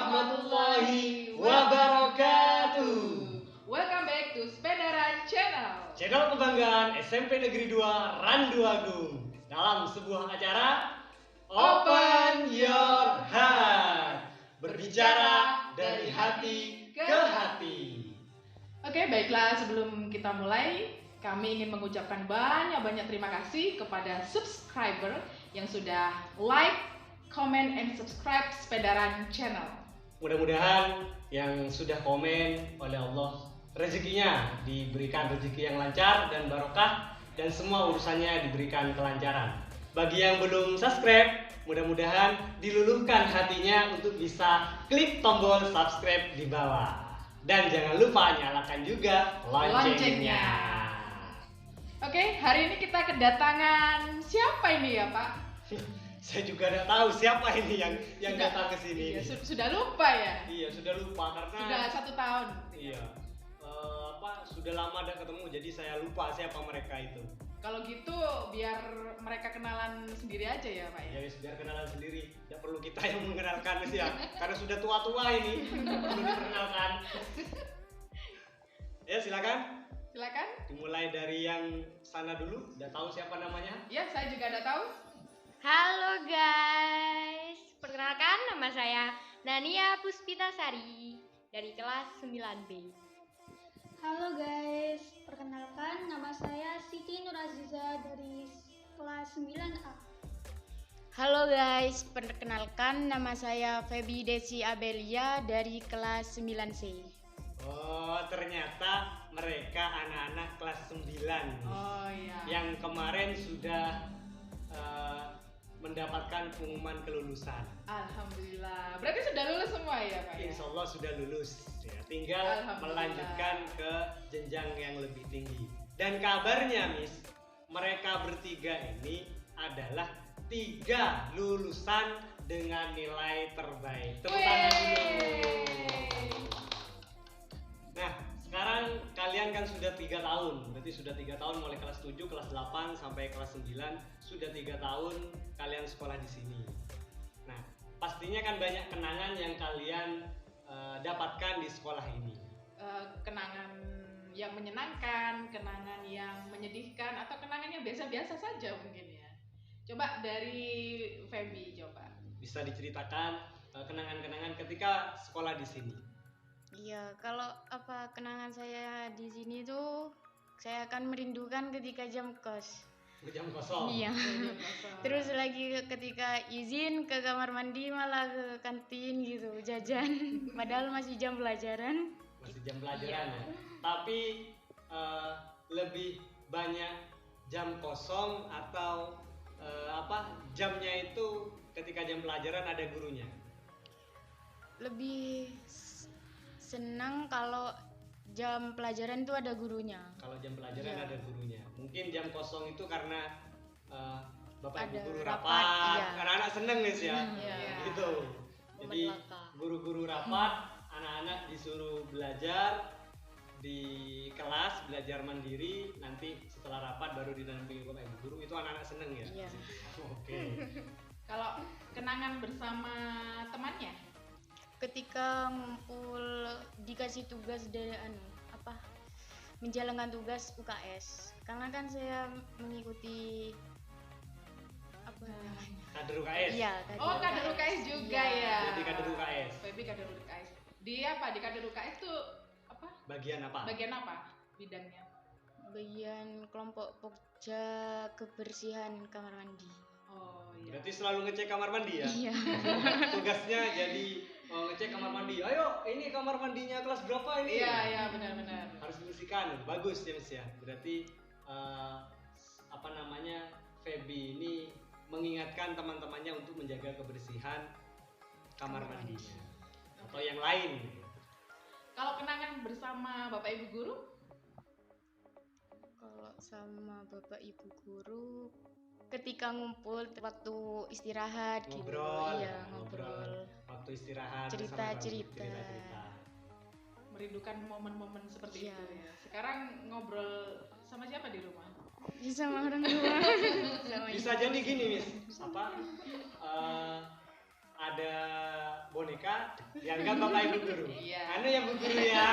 warahmatullahi wabarakatuh. Welcome back to Sepedaran Channel. Channel kebanggaan SMP Negeri 2 Randu Agung. Dalam sebuah acara Open Your Heart, berbicara dari hati ke hati. Oke, baiklah, sebelum kita mulai, kami ingin mengucapkan banyak terima kasih kepada subscriber yang sudah like, comment, and subscribe Sepedaran Channel. Mudah-mudahan yang sudah komen oleh Allah rezekinya diberikan rezeki yang lancar dan barokah, dan semua urusannya diberikan kelancaran. Bagi yang belum subscribe, mudah-mudahan diluluhkan hatinya untuk bisa klik tombol subscribe di bawah. Dan jangan lupa nyalakan juga loncengnya. Oke, hari ini kita kedatangan siapa ini ya, Pak? Saya juga tidak tahu siapa ini yang datang ke sini. Iya, sudah lupa ya? Iya, sudah lupa karena Sudah 1 tahun. Iya. Sudah lama tidak ketemu, jadi saya lupa siapa mereka itu. Kalau gitu biar mereka kenalan sendiri aja ya, Pak ya? Ya, biar kenalan sendiri. Tidak perlu kita yang mengenalkan sih ya, karena sudah tua-tua ini. Perlu diperkenalkan. Ya, silakan. Silakan. Dimulai dari yang sana dulu. Udah tahu siapa namanya? Ya, saya juga udah tahu. Halo guys, perkenalkan nama saya Nania Puspitasari dari kelas 9B. Halo guys, perkenalkan nama saya Siti Nuraziza dari kelas 9A. Halo guys, perkenalkan nama saya Feby Desi Abelia dari kelas 9C. Oh, ternyata mereka anak-anak kelas 9. Oh iya. Yang kemarin sudah mendapatkan pengumuman kelulusan. Alhamdulillah. Berarti sudah lulus semua ya, Pak ya? Insya Allah sudah lulus. Ya, tinggal melanjutkan ke jenjang yang lebih tinggi. Dan kabarnya, Miss, mereka bertiga ini adalah 3 lulusan dengan nilai terbaik. Tepuk tangan dulu. Nah, sekarang kalian kan sudah 3 tahun. Berarti sudah 3 tahun mulai kelas 7, kelas 8 sampai kelas 9. Sudah 3 tahun kalian sekolah di sini. Nah, pastinya kan banyak kenangan yang kalian dapatkan di sekolah ini. Kenangan yang menyenangkan, kenangan yang menyedihkan, atau kenangan yang biasa-biasa saja mungkin ya. Coba dari Feby, coba. Bisa diceritakan kenangan-kenangan ketika sekolah di sini. Iya, kalau kenangan saya di sini tuh saya akan merindukan ketika jam kos. Jam kosong. Iya. Terus lagi ketika izin ke kamar mandi malah ke kantin gitu jajan. Padahal masih jam pelajaran. Masih jam pelajaran ya. Tapi lebih banyak jam kosong atau jamnya itu ketika jam pelajaran ada gurunya. Lebih senang kalau jam pelajaran itu ada gurunya. Kalau jam pelajaran Iya. ada gurunya. Mungkin jam kosong itu karena bapak ibu Ada guru rapat, rapat. iya. Karena anak seneng nih ya. Iya. Gitu. Jadi Belaka. guru-guru rapat, anak-anak disuruh belajar di kelas, belajar mandiri. Nanti setelah rapat baru didampingi bapak ibu guru. Itu anak-anak seneng ya. Iya. Oke. Kalau kenangan bersama temannya? Ketika ngumpul dikasih tugas dari menjalankan tugas UKS. Karena kan saya mengikuti namanya? Kader UKS. Iya, Oh, kader UKS juga Iya. ya. Jadi kader UKS. Feby kader UKS. Di apa? Di kader UKS tuh apa? Bagian apa? Bagian apa? Bidangnya? Bagian kelompok pokja kebersihan kamar mandi. Oh iya. Berarti selalu ngecek kamar mandi ya? Iya. Tugasnya jadi ngecek kamar mandi. Ayo, ini kamar mandinya kelas berapa ini? Iya, benar-benar. Harus dibersihkan. Bagus ya, Mas ya. Berarti Feby ini mengingatkan teman-temannya untuk menjaga kebersihan kamar mandinya. Atau yang lain. Kalau kenangan bersama Bapak Ibu guru? Kalau sama bapak ibu guru ketika ngumpul waktu istirahat Ngobrol. gitu. Iya, ngobrol. Waktu istirahat. Cerita-cerita. Cerita-cerita. Merindukan momen-momen seperti Iya. itu ya. Sekarang ngobrol sama siapa di rumah? Sama orang tua. Sama Bisa ibu. jadi gini, Miss. ada boneka dianggap bapak ibu guru. Iya. Anu ya bu guru ya.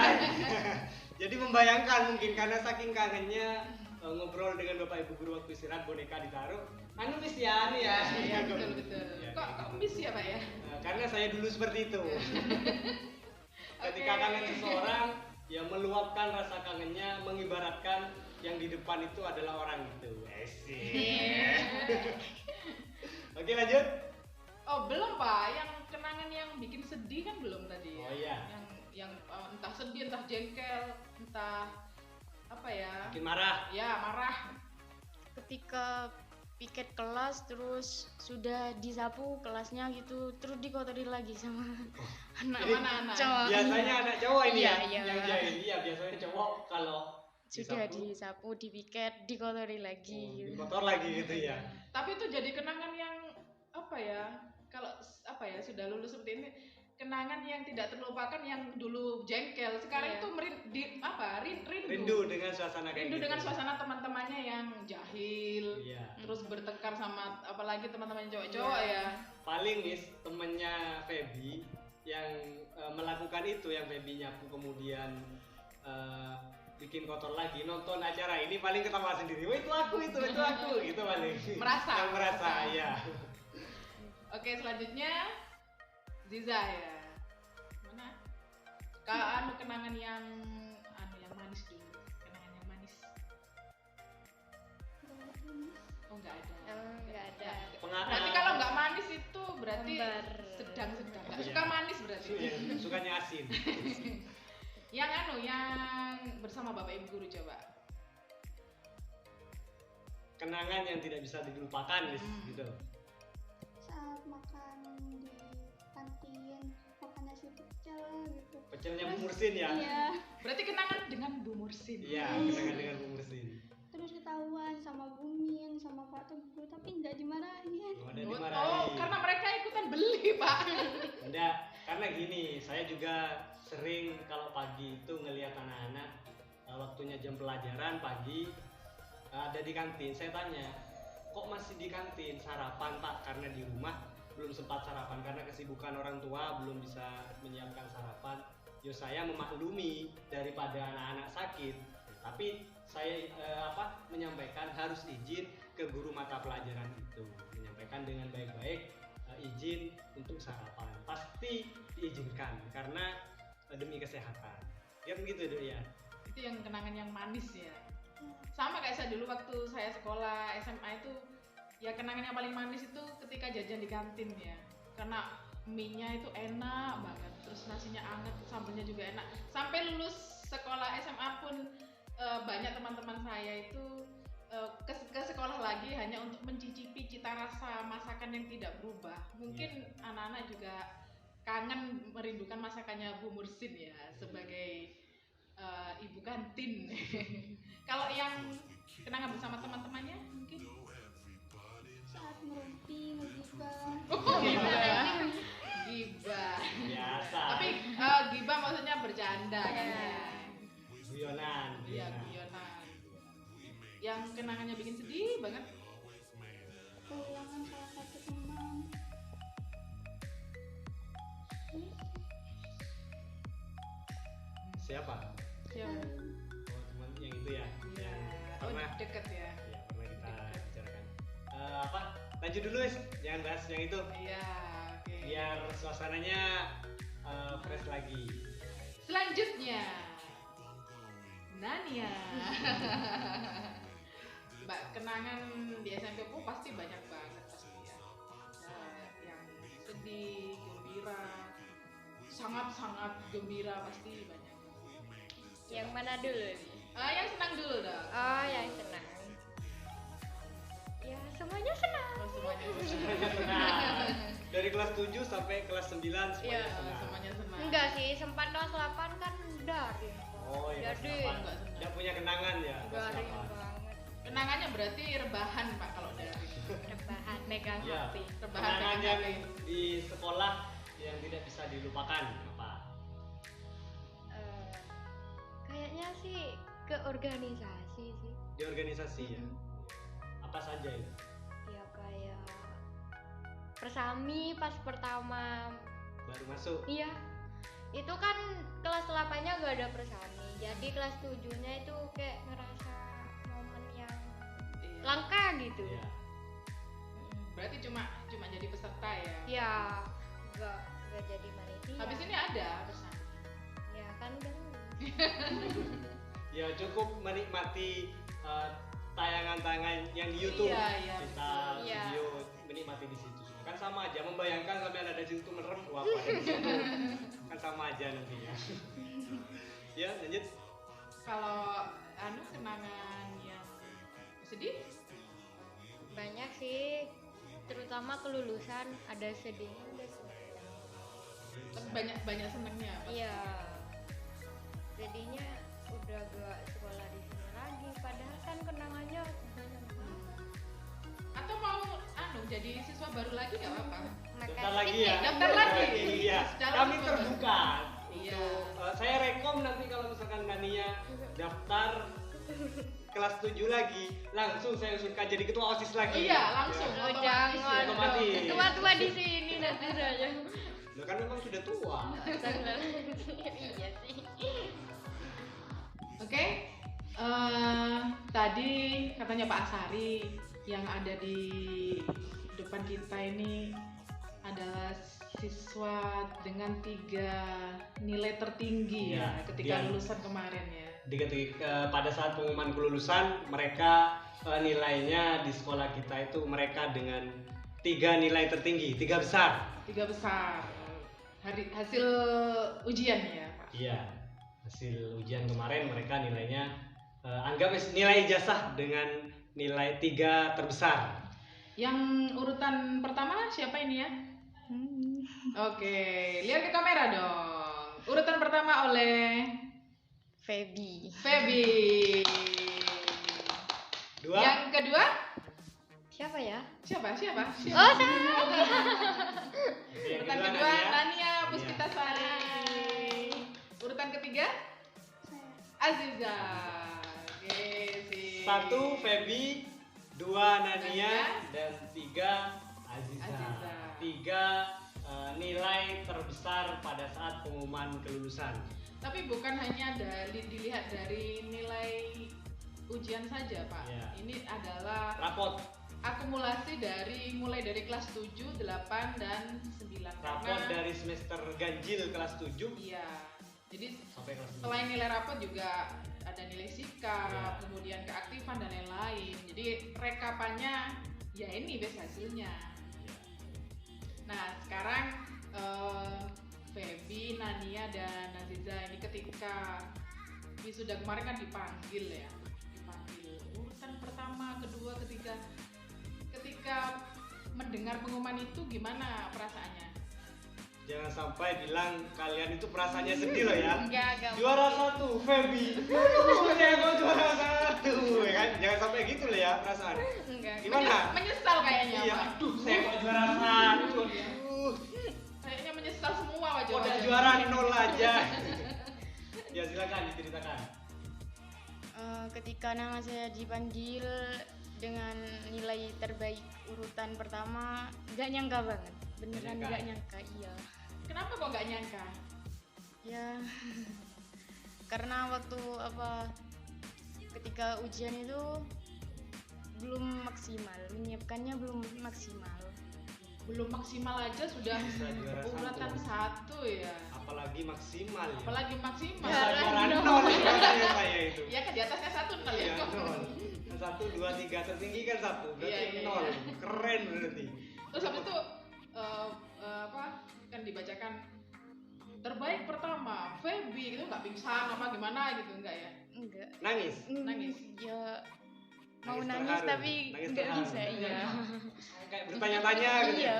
Jadi membayangkan mungkin karena saking kangennya ngobrol dengan bapak ibu guru waktu istirahat, boneka ditaruh. Anu miss ya, anu ya. Iya, betul. Ya, Kok gitu. miss ya Pak ya? Karena saya dulu seperti itu. Ketika Oke. kangen seseorang, ya meluapkan rasa kangennya, mengibaratkan yang di depan itu adalah orang itu. Oke lanjut. Oh belum Pak, yang kenangan yang bikin sedih kan belum tadi ya? Oh iya. Yang entah sedih, entah jengkel, entah apa ya? Bikin marah. Ya marah. Ketika piket kelas terus sudah disapu kelasnya gitu terus dikotori lagi sama anak Ini anak. cowok. Biasanya anak cowok ini Iya, ya iya. yang jahil. Iya biasanya cowok kalau Sudah disapu, disapu, dipiket, dikotori lagi di gitu. motor lagi gitu ya. Tapi itu jadi kenangan yang apa ya? Kalau apa ya sudah lulus seperti ini, kenangan yang tidak terlupakan yang dulu jengkel. Sekarang Iya. itu rindu. Rindu dengan suasana kayak Rindu gitu. dengan suasana teman-temannya yang jahil. Iya. Terus bertengkar sama apalagi teman-teman cowok-cowok ya. Paling nih temennya Feby yang melakukan itu, yang Feby nyapu kemudian bikin kotor lagi, nonton acara ini paling ketawa sendiri. Wah itu aku, itu aku, gitu paling. Merasa. Yang merasa, ya. Oke, selanjutnya Ziza ya. Mana? Anu kenangan yang manis dulu. Kenangan yang manis. Oh, enggak ada. Enggak ada. Berarti kalau nggak manis itu berarti Lembar. sedang-sedang. Nggak Iya. suka manis berarti. Yang sukanya asin. yang bersama Bapak Ibu guru coba. Kenangan yang tidak bisa dilupakan, gitu. Saat makan di kantin, makan nasi pecel gitu. Pecelnya Bu Mursin ya? Iya. Berarti kenangan dengan Bu Mursin. Iya, kenangan dengan Bu Mursin. Terus ketahuan sama Bu Min, sama Pak Teguh, tapi nggak dimarahin. Oh, ada Oh, dimarahin. karena mereka ikutan beli, Pak. Enggak, karena gini, saya juga sering kalau pagi itu ngelihat anak-anak waktunya jam pelajaran pagi ada di kantin. Saya tanya, kok masih di kantin? Sarapan Pak? Karena di rumah belum sempat sarapan karena kesibukan orang tua belum bisa menyiapkan sarapan. Yo saya memaklumi daripada anak-anak sakit, tapi saya menyampaikan harus izin ke guru mata pelajaran itu, menyampaikan dengan baik-baik izin untuk sarapan pasti diizinkan karena demi kesehatan. Ya begitu Dok ya. Itu yang kenangan yang manis ya. Sama kayak saya dulu waktu saya sekolah SMA itu, ya kenangan yang paling manis itu ketika jajan di kantin ya. Karena mie-nya itu enak banget, terus nasinya anget, sambelnya juga enak. Sampai lulus sekolah SMA pun banyak teman-teman saya itu ke sekolah lagi hanya untuk mencicipi cita rasa masakan yang tidak berubah. Mungkin anak-anak juga kangen merindukan masakannya Bu Mursin ya sebagai ibu kantin. Kalau yang kenangan bersama teman-temannya mungkin Saat ngerumpi, ngegibah. gibah ya. Gibah. Biasa. Tapi gibah maksudnya bercanda kan ya. Guyonan. Iya, guyonan. Yang kenangannya bikin sedih banget. Kehilangan salah satu teman. Siapa? Siapa? Oh teman yang itu ya. Iya. Yang Oh, pernah. deket ya. Ya pernah kita bicarakan. Lanjut dulu Wis, jangan bahas yang itu. Iya, oke. Biar suasananya fresh lagi. Selanjutnya Nania. Mbak, kenangan di SMP ku pasti banyak banget pasti ya. Yang sedih, gembira, sangat-sangat gembira pasti banyak. Yang mana dulu nih? Yang senang dulu dong. Oh, yang senang. Ya, semuanya senang. Oh, semuanya Semuanya senang. Dari kelas 7 sampai kelas 9 semuanya Iya, senang. semuanya senang. Enggak sih, sempat kelas 8 kan daring. Oh iya, kelas Jadi, 8. enggak senang. Tidak punya kenangan ya kelas Daring 8. banget. Kenangannya berarti rebahan Pak kalau dari. Rebahan, megang Iya. HP. Rebahan Kenangan dengan yang HP. di sekolah yang tidak bisa dilupakan apa? Kayaknya sih ke organisasi sih. Di organisasi ya. Apa saja itu? Ya kayak persami pas pertama. Baru masuk. Iya, itu kan kelas 8-nya gak ada persami, jadi kelas 7-nya itu kayak ngerasa momen yang Iya. langka gitu. Iya. Berarti cuma jadi peserta ya. Ya, gak jadi panitia. Habis ini ada pesan. Ya kan udah lulus. Ya cukup menikmati tayangan-tayangan yang di YouTube. Iya, Kita betul. Iya. video menikmati di situ. Kan sama aja, membayangkan kalian ada di situ merem, wah pada di situ. Kan sama aja nantinya. Ya, lanjut. Kalau kenangan yang sedih? Banyak sih, terutama kelulusan ada sedihnya udah seneng. Tapi banyak senengnya. Pak. Iya, jadinya udah gak sekolah di sini lagi, padahal kan kenangannya banyak banget. Atau mau jadi siswa baru lagi nggak apa-apa? Daftar lagi ya. Daftar lagi. Iya. Secara Kami umum. terbuka. Iya. Saya rekom nanti kalau misalkan Nania daftar kelas 7 lagi, langsung saya usulkan jadi ketua OSIS lagi. Iya, langsung. Ya. Oh Otomatis jangan ya. dong, Otomatis. tua-tua di sini nanti saja. Loh, kan memang sudah tua. Iya sih. Oke. Tadi katanya Pak Asari yang ada di depan kita ini adalah siswa dengan 3 nilai tertinggi Iya, ya ketika dia- lulusan kemarin ya. Pada saat pengumuman kelulusan, mereka nilainya di sekolah kita itu mereka dengan 3 nilai tertinggi, 3 besar. 3 besar. Hasil ujian ya, Pak. Iya, hasil ujian kemarin mereka nilainya anggap nilai ijazah dengan nilai 3 terbesar. Yang urutan pertama siapa ini ya? Oke, lihat ke kamera dong. Urutan pertama oleh Feby. Feby. 2. Yang kedua Siapa ya? siapa? Oh, saya. Urutan kedua Nania Puspitasari. Urutan ketiga Aziza. Oke, sip. 1 Feby, 2 Nania, dan 3 Aziza. 3 nilai terbesar pada saat pengumuman kelulusan. Tapi bukan hanya dilihat dari nilai ujian saja, Pak. Iya. Ini adalah Rapot akumulasi mulai dari kelas 7, 8 dan 9. rapot dari semester ganjil kelas 7 Iya. Jadi sampai kelas 9. selain nilai rapot juga ada nilai sikap, Iya. kemudian keaktifan dan lain-lain. Jadi rekapannya ya ini best hasilnya. Nah, sekarang Feby, Nania dan Aziza ini ketika wisuda kemarin kan dipanggil ya. Dipanggil urutan pertama, kedua, ketiga. Ketika mendengar pengumuman itu gimana perasaannya? Jangan sampai bilang kalian itu perasaannya sedih loh ya. Enggak. Juara 1 Feby. Saya mau juara 1 ya kan. Jangan sampai gitu loh ya perasaan. Enggak. Gimana? Menyesal kayaknya, Iya, Pak. aduh saya mau juara 1. Aduh. Kayaknya menyesal semua Udah wajah-wajah. juara 0 aja. Ya silakan diceritakan. Ketika nama saya dipanggil dengan nilai terbaik urutan pertama, nggak nyangka banget. Beneran Nggak nggak nyangka, iya. Kenapa kok nggak nyangka? Ya, karena waktu ketika ujian itu belum maksimal, menyiapkannya belum maksimal. Belum maksimal aja sudah Bisa juara urutan 1 ya. Apalagi maksimal ya. Apalagi maksimal. Bisa juara 0 ya saya itu. Ya kan di atasnya 1 kali ya. Iya, 0. 1, 2, 3 tertinggi kan 1. Berarti Iya, iya, 0. iya. Keren berarti. Terus habis itu kan dibacakan terbaik pertama Feby gitu, nggak pingsan apa gimana gitu, enggak ya? Enggak. Nangis. Nangis. Ya mau Nangis nangis terharu. tapi Nangis nggak terharu. bisa, iya. Kayak bertanya-tanya gitu. Iya.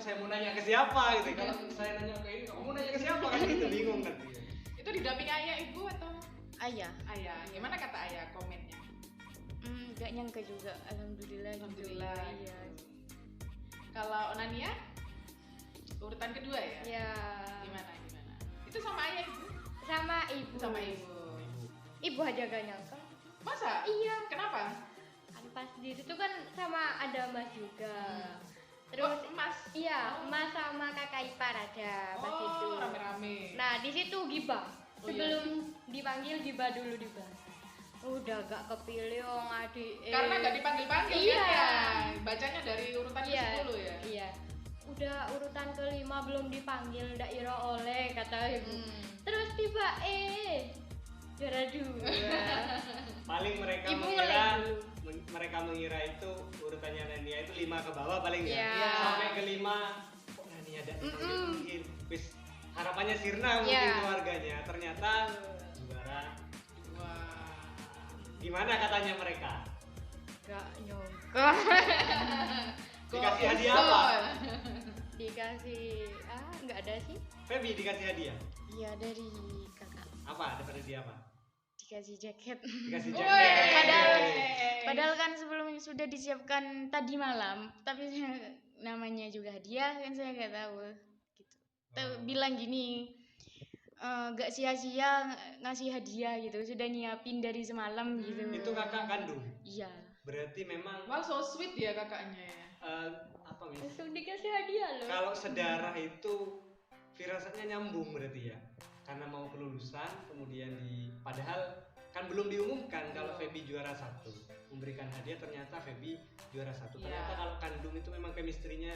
Saya mau nanya ke siapa gitu. Kalau saya nanya ke ini, kamu nanya ke siapa kan gitu bingung kan. Itu didampingi ayah, ibu atau Ayah, ayah? Gimana kata ayah komennya? nggak nyangka juga. Alhamdulillah. gitu. Alhamdulillah. Iya. Kalau Nania urutan kedua ya? Ya. Gimana? Itu sama ayah ibu? Sama ibu. Sama ibu. Ibu aja gak nyangka. Masa? Iya. Kenapa? Kan pas di situ kan sama ada Mas juga. Terus emas. iya, emas sama kakak ipar ada pas itu. Oh, rame-rame. Nah, di situ gibah. Oh, Sebelum dipanggil gibah dulu dibahas. Udah gak kepilih wong adik. Karena gak dipanggil-panggil Iya. kan ya. Bacanya dari urutan Iya. ke-10 ya. Iya. Udah urutan ke-5 belum dipanggil ndak ira oleh kata ibu. Terus tiba juara 2. Paling mereka Ibu mengira mulai mereka mengira itu urutannya Nania itu 5 ke bawah paling ya. Iya. Sampai ke 5 kok Nania ada dipanggil. Wis harapannya sirna mungkin Iya. keluarganya. Ternyata juara. Wah. Gimana katanya mereka? Gak nyangka. Dikasih Kok hadiah bisa? apa? Dikasih nggak ada sih. Feby dikasih hadiah. Iya dari kakak. Apa? Dapat hadiah apa? Dikasih jaket. Dikasih Weh. jaket. Padahal kan sebelumnya sudah disiapkan tadi malam, tapi namanya juga hadiah kan saya nggak tahu gitu. Bilang gini, gak sia-sia ngasih hadiah gitu, sudah nyiapin dari semalam gitu. Itu kakak kandung. Iya. Berarti memang Wah, so sweet ya kakaknya ya. apa Miss? Langsung dikasih hadiah loh. Kalau sedarah itu firasatnya nyambung berarti ya. Karena mau kelulusan kemudian padahal kan belum diumumkan kalau Feby juara 1. Memberikan hadiah ternyata Feby juara 1. Ternyata Iya. kalau kandung itu memang chemistry-nya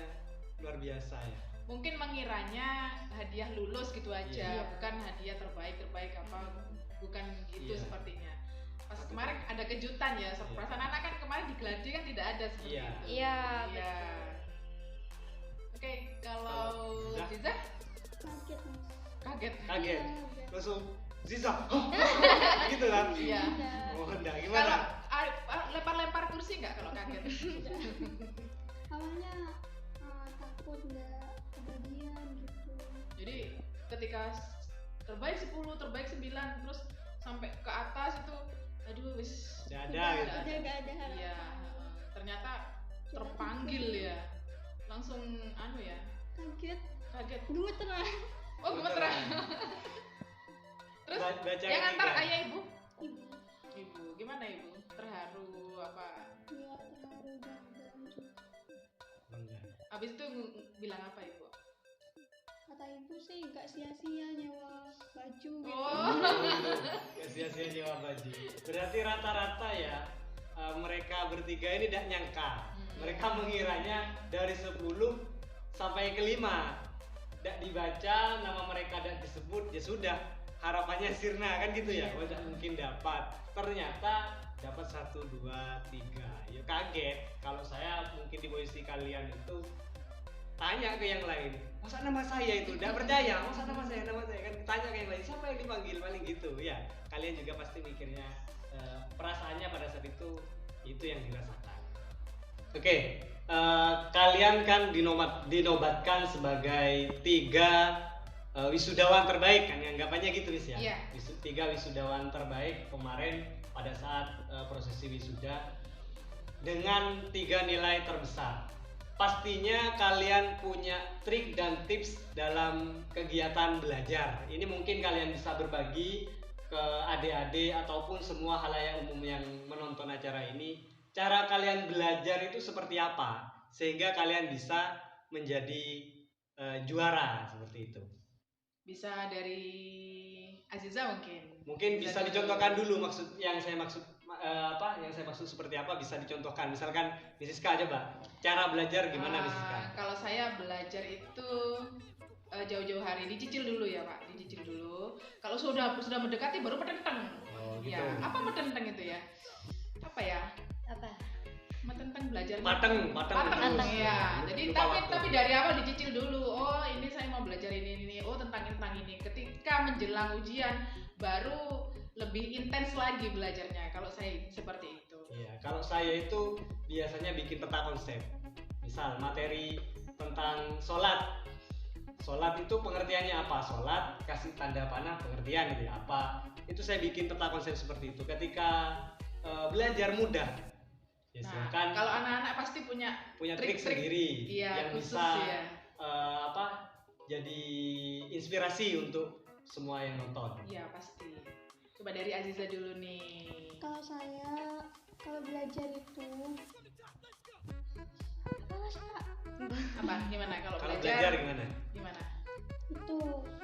luar biasa ya. Mungkin mengiranya hadiah lulus gitu aja, Iya. bukan hadiah terbaik apa, bukan gitu Iya. sepertinya. Pas kemarin ada kejutan ya, perasaan anak kan kemarin di Gladi kan tidak ada seperti Iya. itu. Iya, Iya. Oke, kalau Kalau Ziza Kaget mas. kaget. Kaget. Iya, Langsung Ziza. gitu kan? Iya. Oh, enggak Kalau gimana? lempar-lempar kursi nggak kalau kaget? awalnya takut nggak kebagian gitu. Jadi ketika terbaik 10, terbaik 9, terus sampai ke atas itu, aduh wis Nggak ada Udah, gitu. udah nggak ada harapan. iya, ternyata terpanggil ya, langsung anu ya, kaget. Gemeteran. Oh gemeteran. Terus Baca yang antar ketiga. ayah ibu, Ibu. ibu gimana ibu? Terharu apa? Ya terharu dan juga. Bangga. Habis itu bilang apa ibu? Kata ibu sih nggak sia-sia nyewa baju gitu. Oh. Nggak sia-sia nyewa baju. Berarti rata-rata ya mereka bertiga ini tidak nyangka. Mereka mengiranya dari 10 sampai ke 5 tidak dibaca, nama mereka tidak disebut, ya sudah harapannya sirna kan gitu ya. Oh, tidak mungkin dapat. Ternyata dapat 1, 2, 3. Ya kaget. Kalau saya mungkin di posisi kalian itu tanya ke yang lain, masa nama saya itu tidak percaya, masa nama saya kan tanya ke yang lain, siapa yang dipanggil paling gitu ya. Kalian juga pasti mikirnya perasaannya pada saat itu yang dirasakan. Oke, kalian kan dinobatkan sebagai 3 wisudawan terbaik kan, anggapannya gitu Miss ya. Iya. 3 wisudawan terbaik kemarin pada saat prosesi wisuda dengan 3 nilai terbesar. Pastinya kalian punya trik dan tips dalam kegiatan belajar. Ini mungkin kalian bisa berbagi ke adik-adik ataupun semua halayak umum yang menonton acara ini. Cara kalian belajar itu seperti apa sehingga kalian bisa menjadi juara seperti itu. Bisa dari Aziza mungkin. Mungkin bisa dicontohkan dulu yang saya maksud seperti apa, bisa dicontohkan. Misalkan Miss Siska coba cara belajar gimana Miss Siska? Kalau saya belajar itu jauh-jauh hari dicicil dulu ya Pak, dicicil dulu. Kalau sudah mendekati baru metenteng. Oh gitu. Ya, apa metenteng itu ya? Apa ya? Apa? Metenteng belajar. Pateng. Pateng ya. Jadi Lupa waktu. tapi dari awal dicicil dulu. Oh, ini saya mau belajar ini. Oh, tentang ini. Ketika menjelang ujian baru lebih intens lagi belajarnya. Kalau saya seperti itu. Iya, kalau saya itu biasanya bikin peta konsep. Misal materi tentang sholat. Sholat itu pengertiannya apa? Sholat kasih tanda panah pengertian gitu ya. Apa? Itu saya bikin peta konsep seperti itu. Ketika belajar mudah. Ya, Nah, silakan kalau anak-anak pasti punya trik sendiri iya, yang khusus bisa ya. jadi inspirasi untuk semua yang nonton. Iya pasti. Coba dari Aziza dulu nih. Kalau saya kalau belajar itu apa mas Kak? Apa? Gimana kalau Kalau belajar gimana? Gimana? Itu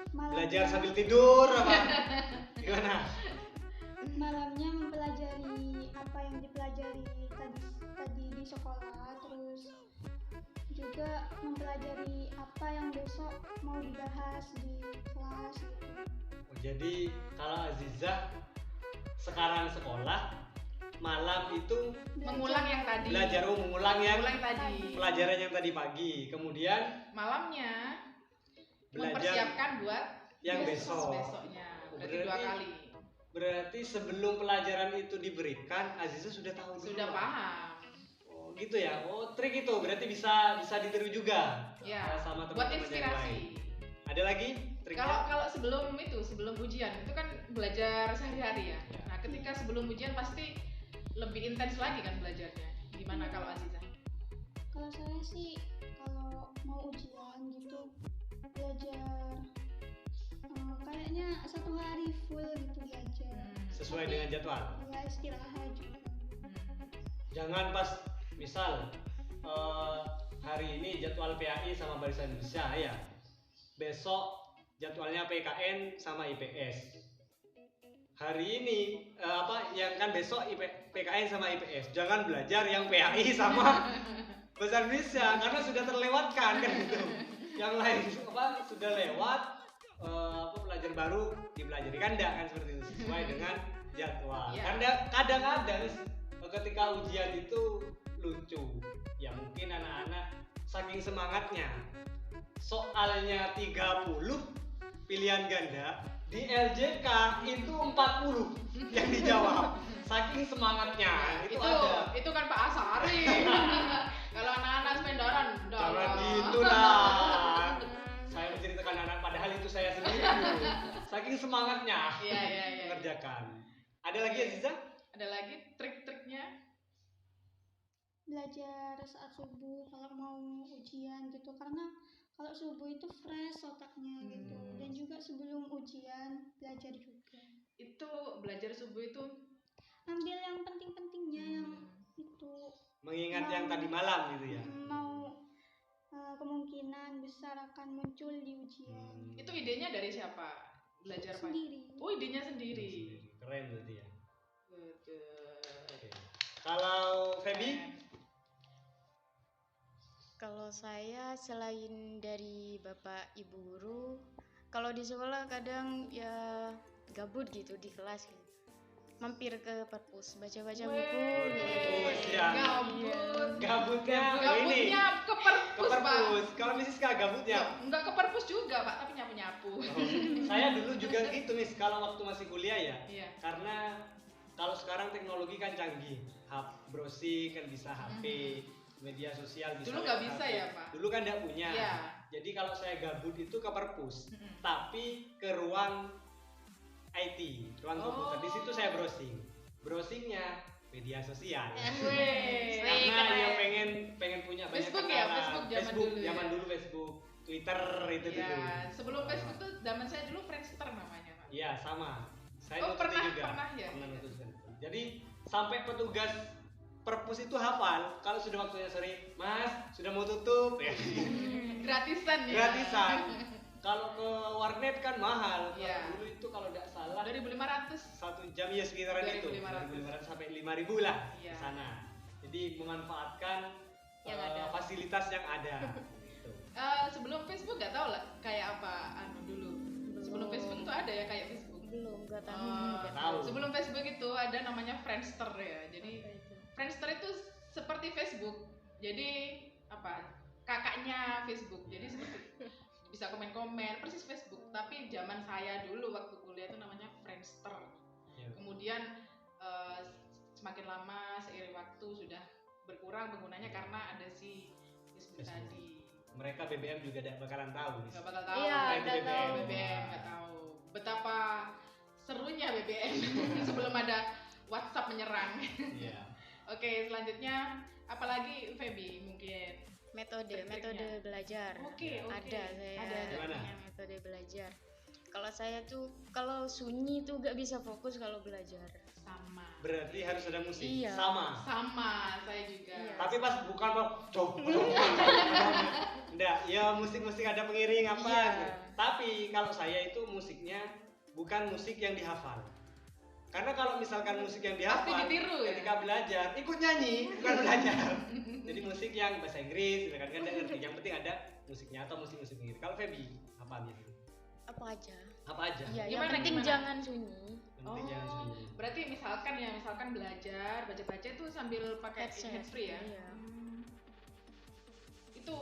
malamnya, Belajar sambil tidur apa? Gimana? malamnya mempelajari apa yang dipelajari tadi di sekolah, terus juga mempelajari apa yang besok mau dibahas di kelas gitu. Oh, jadi kalau Azizah sekarang sekolah, malam itu Mengulang yang tadi. belajar mengulang yang Mengulang tadi. pelajaran yang tadi pagi, kemudian Malamnya belajar mempersiapkan buat yang besok. besoknya. Berarti 2 Berarti- kali. Berarti sebelum pelajaran itu diberikan, Azizah sudah tahu dulu. Sudah paham. Oh, gitu ya. Oh, trik itu berarti bisa ditiru juga. Ya. Sama Buat teman-teman yang lain. inspirasi. Ada lagi triknya? Kalau sebelum ujian itu kan belajar sehari-hari ya. Ya. Nah, ketika sebelum ujian pasti lebih intens lagi kan belajarnya. Gimana kalau Azizah? Kalau saya sih kalau mau ujian gitu belajar kayaknya 1 hari full gitu belajar. Sesuai dengan jadwal. Ya istirahat juga. Jangan pas misal hari ini jadwal PAI sama Bahasa Indonesia ya. Besok jadwalnya PKN sama IPS. Hari ini yang kan besok PKN sama IPS. Jangan belajar yang PAI sama Bahasa Indonesia karena sudah terlewatkan kan gitu. Yang lain sudah lewat pelajar baru dipelajari kan enggak kan seperti itu sesuai dengan jadwal. Ya. Karena kadang-kadang ketika ujian itu lucu. Ya mungkin anak-anak saking semangatnya soalnya 30 pilihan ganda di LJK itu 40 yang dijawab. Saking semangatnya itu ada. Itu kan Pak Asari. Kalau anak-anak sependaran Jangan gitu lah. Saya menceritakan anak padahal itu saya sendiri dulu. Saking semangatnya Iya. mengerjakan. Ada lagi Aziza? Ada lagi trik-triknya? Belajar saat subuh kalau mau ujian gitu, karena kalau subuh itu fresh otaknya gitu. Dan juga sebelum ujian belajar juga, Itu belajar subuh itu ambil yang penting-pentingnya yang itu Mengingat yang tadi malam gitu ya. mau kemungkinan besar akan muncul di ujian. itu idenya dari siapa? Belajar apa? Sendiri. Oh, idenya sendiri. Keren berarti ya. Betul. Oke. Kalau Feby? Kalau saya selain dari bapak ibu guru, kalau di sekolah kadang ya gabut gitu di kelas gitu. Mampir ke perpus, baca-baca buku gitu. Perpus ya. Gabutnya ini Gabutnya ke perpus, Pak. perpus. Kalau Miss Siska gabutnya. Enggak ke perpus juga, Pak, tapi nyapu-nyapu. Saya dulu juga gitu Miss kalau waktu masih kuliah ya. Iya. Karena kalau sekarang teknologi kan canggih. Browsing kan bisa HP, media sosial bisa. Dulu nggak lewat bisa HP. ya, Pak? Dulu kan nggak punya. Iya. Jadi kalau saya gabut itu ke perpus, Mm-mm. tapi ke ruang IT, ruang komputer. Di situ saya browsing. Browsingnya media sosial. Weh. Karena ya pengen punya banyak Facebook ya, kenalan. Facebook zaman dulu ya. Facebook, Twitter itu dulu. Ya, sebelum Facebook tuh zaman saya dulu Friendster namanya, Pak. Iya, sama. Saya Oh, nututi pernah- juga. pernah ya? Pernah nututi. Jadi sampai petugas perpus itu hafal kalau sudah waktunya sore, Mas, sudah mau tutup ya. Gratisan ya. Gratisan. Kalau ke warnet kan mahal. Kalau Iya. dulu itu kalau tidak salah 2500. 1 jam ya sekitaran itu. 2.500 sampai 5.000 lah Iya. di sana. Jadi memanfaatkan Yang ada. fasilitas yang ada. Gitu. Sebelum Facebook nggak tahu lah kayak apa dulu. Sebelum Belum. Facebook tuh ada ya kayak Facebook. Belum, nggak tahu. Nggak tahu. Sebelum Facebook itu ada namanya Friendster ya. Jadi Friendster itu seperti Facebook. Jadi apa? Kakaknya Facebook. Jadi seperti bisa komen-komen persis Facebook. Tapi zaman saya dulu waktu kuliah itu namanya Friendster. Iya. Kemudian semakin lama seiring waktu sudah berkurang penggunanya karena ada si Facebook Facebook. tadi. Mereka BBM juga tidak bakalan tahu. Nggak bakal tahu. Iya, mereka nggak BBM, tahu. BBM nggak tahu betapa serunya BBM sebelum ada WhatsApp menyerang. Iya. Oke, selanjutnya apalagi Feby mungkin. Metode Trik-triknya. belajar. Oke. Ada saya Ada. Gimana? punya metode belajar. Kalau saya tuh kalau sunyi tuh gak bisa fokus kalau belajar. Sama. Berarti harus ada musik. Iya. Sama. Sama, saya juga. Iya. Tapi pas bukan kok cok. Enggak, ya musik-musik ada pengiring apa Iya. gitu. Tapi kalau saya itu musiknya bukan musik yang dihafal. Karena kalau misalkan musik yang dihafal, Pasti ditiru ya? ketika belajar ikut nyanyi bukan belajar. Jadi musik yang bahasa Inggris, kan nggak ngerti. Yang penting ada musiknya atau musik-musik pengiring. Kalau Feby apa biasanya? Apa aja? Apa aja? Iya, yang Gimana, penting gimana? jangan sunyi. Yang penting jangan sunyi. Berarti misalkan belajar, baca-baca itu sambil pakai Headset. headfree ya? Iya. Itu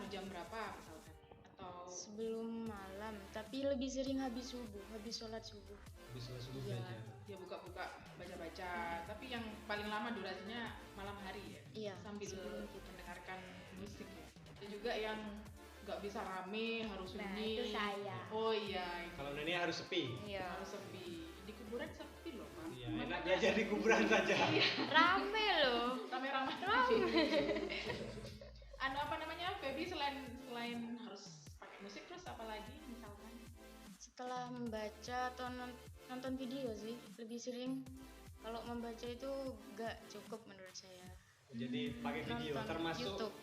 jam berapa misalkan? Atau Sebelum malam, tapi lebih sering habis subuh, habis sholat subuh. Habis sholat subuh Iya. belajar. ya buka-buka baca-baca, tapi yang paling lama durasinya malam hari ya? Iya, Sambil sebelum kita. mendengarkan musik ya? Ada juga yang nggak bisa rame, harus Nah, sunyi. itu saya. Oh iya, Kalau Nani harus sepi. Iya. harus sepi. Di kuburan sepi loh, Pak. Iya, enak belajar di kuburan saja. Rame loh. Rame-rame. Apa namanya, Feby selain harus pakai musik terus apa lagi misalkan? Setelah membaca atau nonton video sih, lebih sering. Kalau membaca itu gak cukup menurut saya. Jadi pakai video Nonton termasuk YouTube.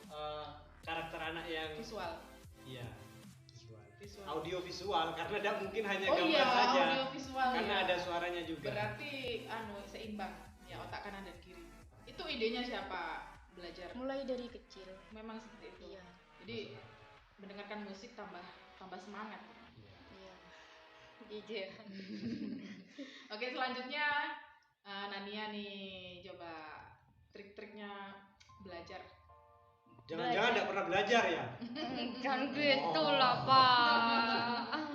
karakter anak yang Visual. iya visual. Visual. Audio visual karena tidak mungkin hanya Oh gambar iya, saja. audio visual Karena ya. ada suaranya juga. Berarti seimbang ya, otak kanan dan kiri. Itu idenya siapa? Belajar. Mulai dari kecil. Memang seperti itu. Iya. Jadi mendengarkan musik tambah semangat. Iya. Jujur. Oke, selanjutnya Nania nih, coba trik-triknya belajar. Jangan-jangan tidak pernah belajar ya? Kan gitu Oh. lah, Pak.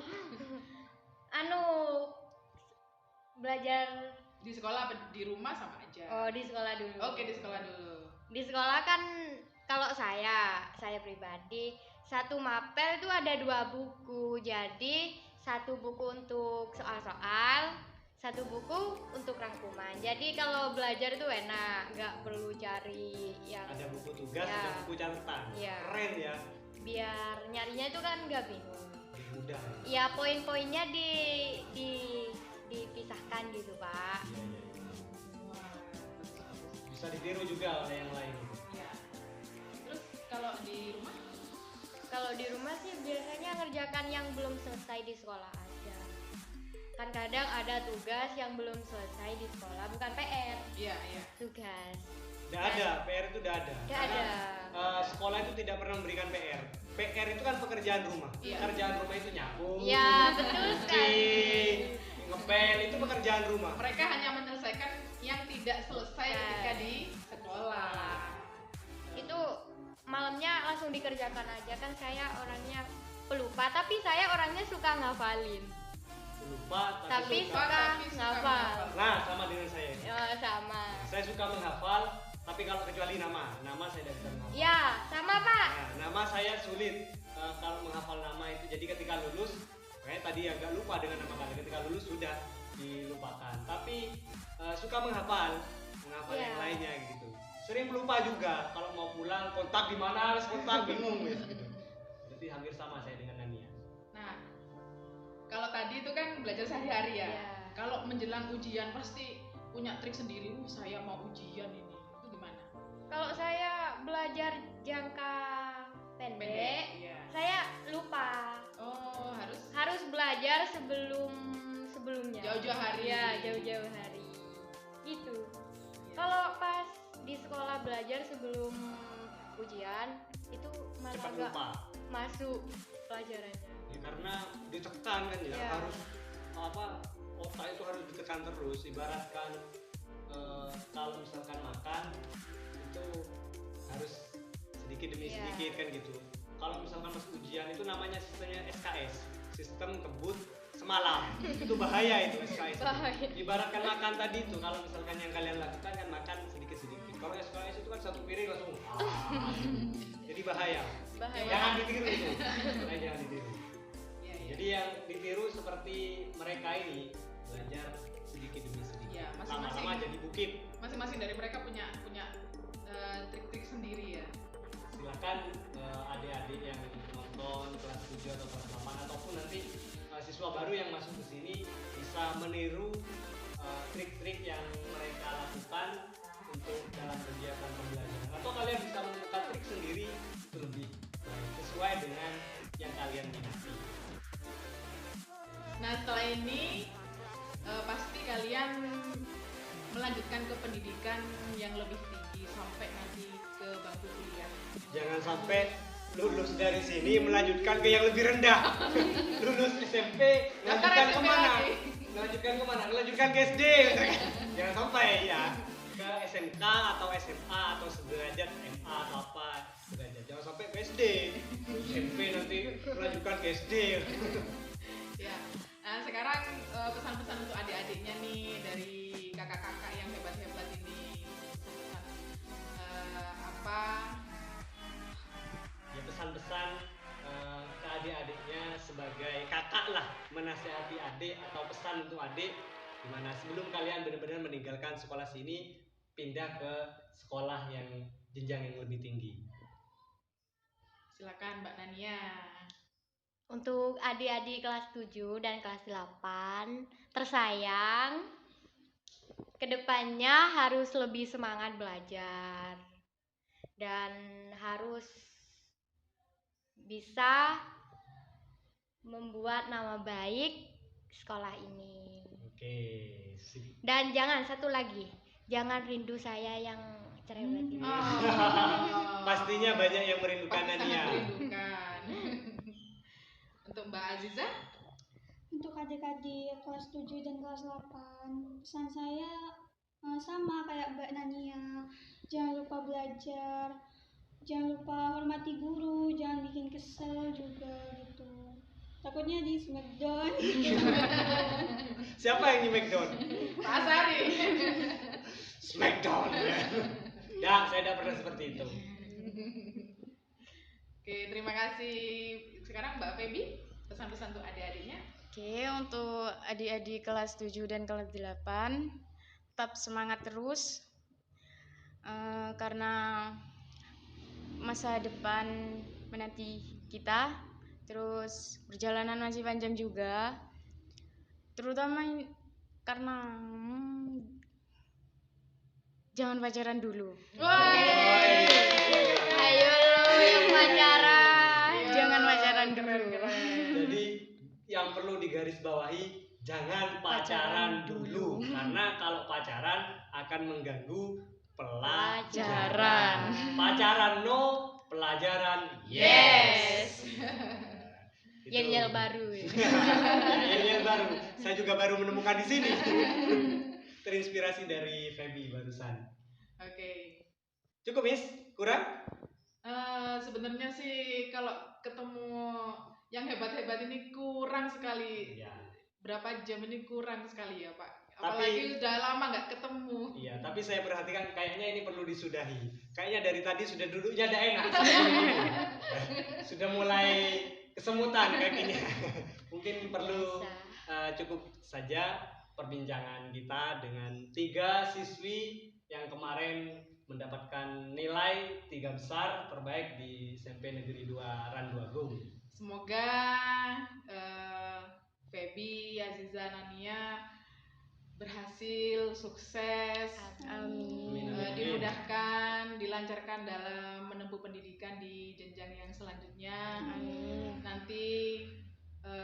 Belajar Di sekolah apa di rumah sama aja? di sekolah dulu. Oke, di sekolah dulu. Di sekolah kan kalau saya pribadi satu mapel itu ada 2 buku. Jadi 1 buku untuk soal-soal, 1 buku untuk rangkuman. Jadi kalau belajar itu enak, nggak perlu cari yang Ada buku tugas, Ya. ada buku catatan. Iya. Keren ya. biar nyarinya itu kan nggak bingung. Lebih mudah. Ya poin-poinnya dipisahkan gitu, Pak. Iya, iya, iya. Wah, Bisa ditiru juga oleh yang lain. ya. Terus kalau di rumah? Kalau di rumah sih biasanya ngerjakan yang belum selesai di sekolah aja. Kan kadang ada tugas yang belum selesai di sekolah, bukan PR, Iya, iya. tugas. Tidak ada, PR itu tidak ada. Nggak Karena, ada. sekolah itu tidak pernah memberikan PR. PR itu kan pekerjaan rumah. Iya. Pekerjaan rumah itu nyapu, Ya, betul sekali. cuci, ngepel, itu pekerjaan rumah. Mereka hanya menyelesaikan yang tidak selesai Ya. ketika di sekolah. Itu malamnya langsung dikerjakan aja, kan saya orangnya pelupa, tapi saya orangnya suka ngafalin. Lupa, Tapi suka. suka Tapi suka ngafal. menghafal. Nah, sama dengan saya. Ya, sama. Saya suka menghafal, tapi kalau kecuali nama saya tidak bisa menghafal. Ya, sama, Pak. Nah, nama saya sulit kalau menghafal nama itu. Jadi ketika lulus, kayak tadi agak lupa dengan nama kalian. Ketika lulus sudah dilupakan. Tapi suka menghafal Iya. yang lainnya gitu. Sering lupa juga kalau mau pulang kontak di mana, harus kontak bingung gitu. Jadi hampir sama saya dengan Nania. Nah, kalau tadi itu kan belajar sehari-hari ya. Iya. Kalau menjelang ujian pasti punya trik sendiri. Saya mau ujian ini. Itu gimana? Kalau saya belajar jangka pendek, Iya. saya lupa. Oh, Harus belajar sebelumnya. Jauh-jauh hari. Ya, jauh-jauh hari. Gitu. Kalau pas di sekolah belajar sebelum ujian itu malah Cepat gak lupa. masuk pelajarannya. Ya, karena ditekan kan ya, Iya. harus otak itu harus ditekan terus. Ibaratkan kalau misalkan makan itu harus sedikit demi Iya. sedikit kan gitu. Kalau misalkan pas ujian itu namanya sistemnya SKS, sistem kebut semalam. Itu bahaya itu SKS. Bahaya. Ibaratkan makan tadi itu, kalau misalkan yang kalian lakukan kan makan sedikit-sedikit. Kalau SKS itu kan 1 piring langsung. Jadi bahaya. Bahaya. Jangan ditiru itu. Makanya jangan ditiru. Iya, iya. Jadi yang ditiru seperti mereka ini belajar sedikit demi sedikit. Iya, masing-masing. Lama-lama jadi bukit. Masing-masing dari mereka punya trik-trik sendiri ya. Silakan adik-adik yang nonton kelas 7 atau kelas 8 ataupun nanti siswa baru yang masuk ke sini bisa meniru trik-trik yang mereka lakukan untuk dalam kegiatan pembelajaran, atau kalian bisa menemukan trik sendiri itu lebih sesuai dengan yang kalian minati. Nah, setelah ini pasti kalian melanjutkan ke pendidikan yang lebih tinggi sampai nanti ke bangku kuliah. Jangan sampai lulus dari sini melanjutkan ke yang lebih rendah. Lulus SMP melanjutkan SMP kemana? lagi. Melanjutkan kemana? Melanjutkan ke SD. Jangan sampai ya ke SMK atau SMA atau sederajat MA atau apa sederajat. Jangan sampai ke SD. SMP nanti melanjutkan ke SD. Ya. Nah, sekarang pesan-pesan untuk adik-adiknya nih dari kakak-kakak yang hebat-hebat ini. Pesan apa? Ya, pesan-pesan ke adik-adiknya sebagai kakak lah, menasihati adik atau pesan untuk adik gimana sebelum kalian benar-benar meninggalkan sekolah sini pindah ke sekolah yang jenjang yang lebih tinggi. Silakan Mbak Nania. Untuk adik-adik kelas 7 dan kelas 8 tersayang, kedepannya harus lebih semangat belajar dan harus bisa membuat nama baik sekolah ini. Oke, sip. Dan jangan satu lagi, jangan rindu saya yang cerewet ini. Pastinya banyak yang merindukan Pasti Nania. sangat merindukan. Untuk Mbak Aziza, Untuk adik-adik kelas 7 dan kelas 8, pesan saya sama kayak Mbak Nania. Jangan lupa belajar, jangan lupa hormati guru, jangan bikin kesel juga gitu. Takutnya di smackdown. Siapa yang di McDon? Pak Asari. Smackdown. Ya, saya tidak pernah seperti itu. Oke, terima kasih. Sekarang Mbak Feby, pesan-pesan untuk adik-adiknya. Oke, untuk adik-adik kelas 7 dan kelas 8 tetap semangat terus karena masa depan menanti kita, terus perjalanan masih panjang juga, terutama karena jangan pacaran dulu. Ayo lo yang pacaran. Jangan pacaran dulu. Jadi yang perlu digarisbawahi, jangan pacaran dulu, karena kalau pacaran akan mengganggu pelajaran. Pacaran no, pelajaran yes. Yel-yel baru. Yel baru. Saya juga baru menemukan di sini. Terinspirasi dari Feby barusan. Oke. Cukup, Miss? Kurang? Sebenarnya sih kalau ketemu yang hebat-hebat ini kurang sekali. Iya. Berapa jam ini kurang sekali ya Pak. Tapi- Apalagi udah lama nggak ketemu. Iya, tapi saya perhatikan kayaknya ini perlu disudahi. Kayaknya dari tadi sudah duduknya ada enak. Sudah mulai kesemutan kakinya. Mungkin perlu cukup saja perbincangan kita dengan 3 siswi yang kemarin mendapatkan nilai 3 besar terbaik di SMP Negeri 2 Randuagung. Semoga Feby, Aziza, Nania berhasil, sukses, Amin. dimudahkan, dilancarkan dalam menempuh pendidikan di jenjang yang selanjutnya. Amin. Nanti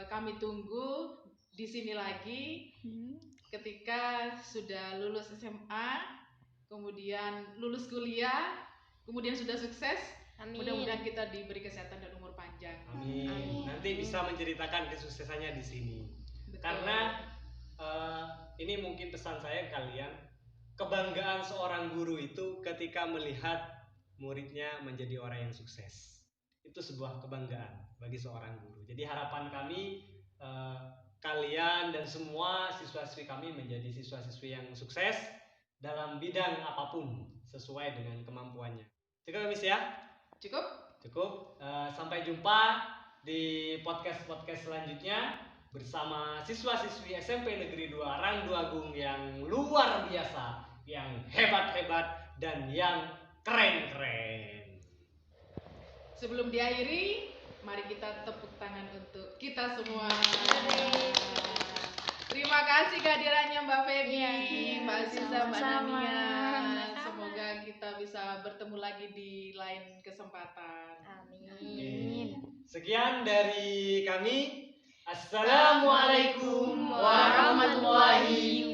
kami tunggu di sini lagi ketika sudah lulus SMA, kemudian lulus kuliah, kemudian sudah sukses. Amin. Mudah-mudahan kita diberi kesehatan dan umur panjang. Amin. Amin. Nanti bisa menceritakan kesuksesannya di sini. Betul. Karena ini mungkin pesan saya ke kalian, kebanggaan seorang guru itu ketika melihat muridnya menjadi orang yang sukses. Itu sebuah kebanggaan bagi seorang guru. Jadi harapan kami kalian dan semua siswa-siswi kami menjadi siswa-siswi yang sukses dalam bidang apapun sesuai dengan kemampuannya. Cukup, Miss ya? Cukup? Cukup. Sampai jumpa di podcast-podcast selanjutnya bersama siswa-siswi SMP Negeri 2 Randuagung yang luar biasa, yang hebat-hebat dan yang keren-keren. Sebelum diakhiri, Mari kita tepuk tangan untuk kita semua. Terima kasih kehadirannya Mbak Feby, Mbak Aziza, Mbak sama-sama. Nania. Sama-sama. Semoga kita bisa bertemu lagi di lain kesempatan. Amin. Sekian dari kami. Assalamualaikum warahmatullahi